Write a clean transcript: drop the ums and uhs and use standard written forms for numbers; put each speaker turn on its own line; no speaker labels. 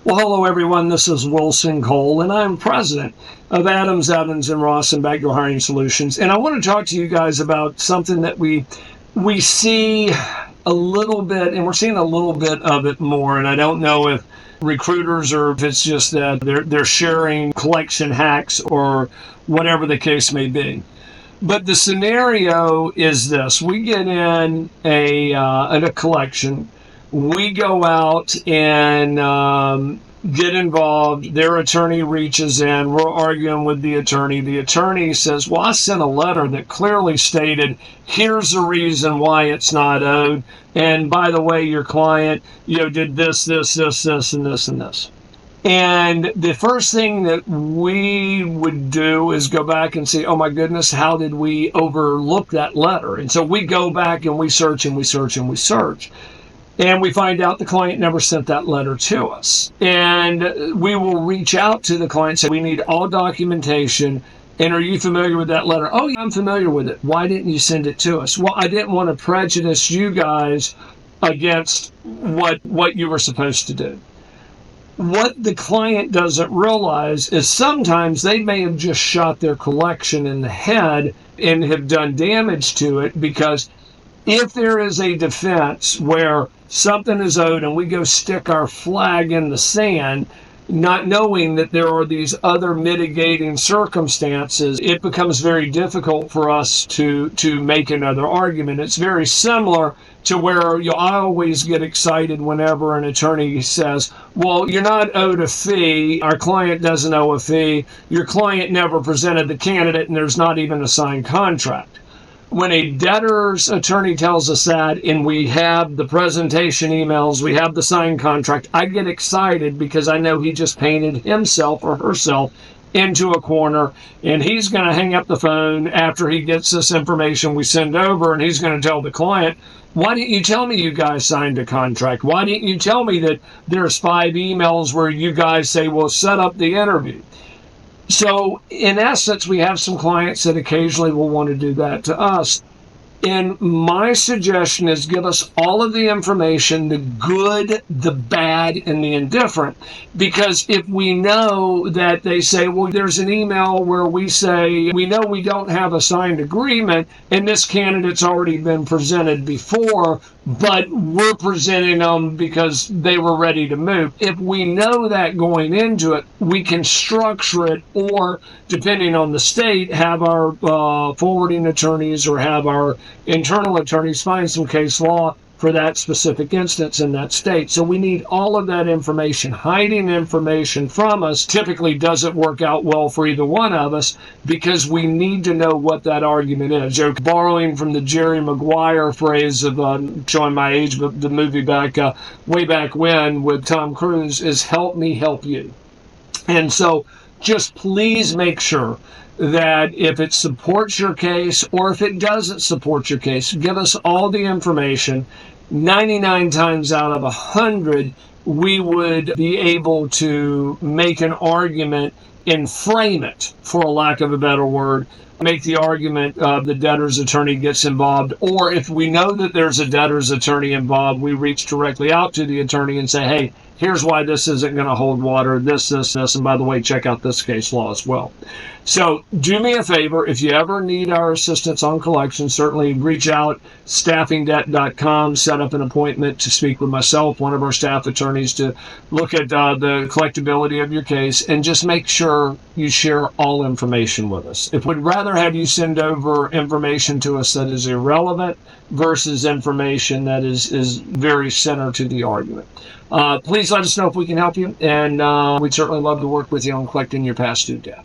Well, hello everyone. This is Wilson Cole, and I'm president of Adams, Evans, and Ross and Backdoor Hiring Solutions. And I want to talk to you guys about something that we see a little bit, and we're seeing a little bit of it more. And I don't know if recruiters or if it's just that they're sharing collection hacks or whatever the case may be. But the scenario is this: we get in a collection. We go out and get involved. Their attorney reaches in. We're arguing with the attorney. The attorney says, well, I sent a letter that clearly stated, here's the reason why it's not owed. And by the way, your client, did this, and this. And the first thing that we would do is go back and say, oh my goodness, how did we overlook that letter? And so we go back and we search and we search and we search. And we find out the client never sent that letter to us. And we will reach out to the client and say, we need all documentation. And are you familiar with that letter? Oh, yeah, I'm familiar with it. Why didn't you send it to us? Well, I didn't want to prejudice you guys against what you were supposed to do. What the client doesn't realize is sometimes they may have just shot their collection in the head and have done damage to it, because if there is a defense where something is owed and we go stick our flag in the sand, not knowing that there are these other mitigating circumstances, it becomes very difficult for us to make another argument. It's very similar to where I always get excited whenever an attorney says, well, you're not owed a fee, our client doesn't owe a fee, your client never presented the candidate, and there's not even a signed contract. When a debtor's attorney tells us that, and we have the presentation emails, we have the signed contract, I get excited because I know he just painted himself or herself into a corner, and he's going to hang up the phone after he gets this information we send over, and he's going to tell the client, why didn't you tell me you guys signed a contract? Why didn't you tell me that there's 5 emails where you guys say, well, set up the interview? So in essence, we have some clients that occasionally will want to do that to us. And my suggestion is give us all of the information, the good, the bad, and the indifferent. Because if we know that they say, well, there's an email where we say, we know we don't have a signed agreement, and this candidate's already been presented before, but we're presenting them because they were ready to move. If we know that going into it, we can structure it, or depending on the state, have our forwarding attorneys or have our internal attorneys find some case law for that specific instance in that state. So we need all of that information. Hiding information from us typically doesn't work out well for either one of us, because we need to know what that argument is. Borrowing from the Jerry Maguire phrase of showing my age, but the movie way back when with Tom Cruise is help me help you. And so just please make sure that if it supports your case or if it doesn't support your case, give us all the information. 99 times out of 100, we would be able to make an argument and frame it, for a lack of a better word, make the argument the debtor's attorney gets involved. Or if we know that there's a debtor's attorney involved, we reach directly out to the attorney and say, hey, here's why this isn't going to hold water, this, and by the way, check out this case law as well. So do me a favor, if you ever need our assistance on collection, certainly reach out, staffingdebt.com, set up an appointment to speak with myself, one of our staff attorneys, to look at the collectability of your case, and just make sure you share all information with us. If we'd rather have you send over information to us that is irrelevant versus information that is very center to the argument. Please let us know if we can help you, and we'd certainly love to work with you on collecting your past due debt.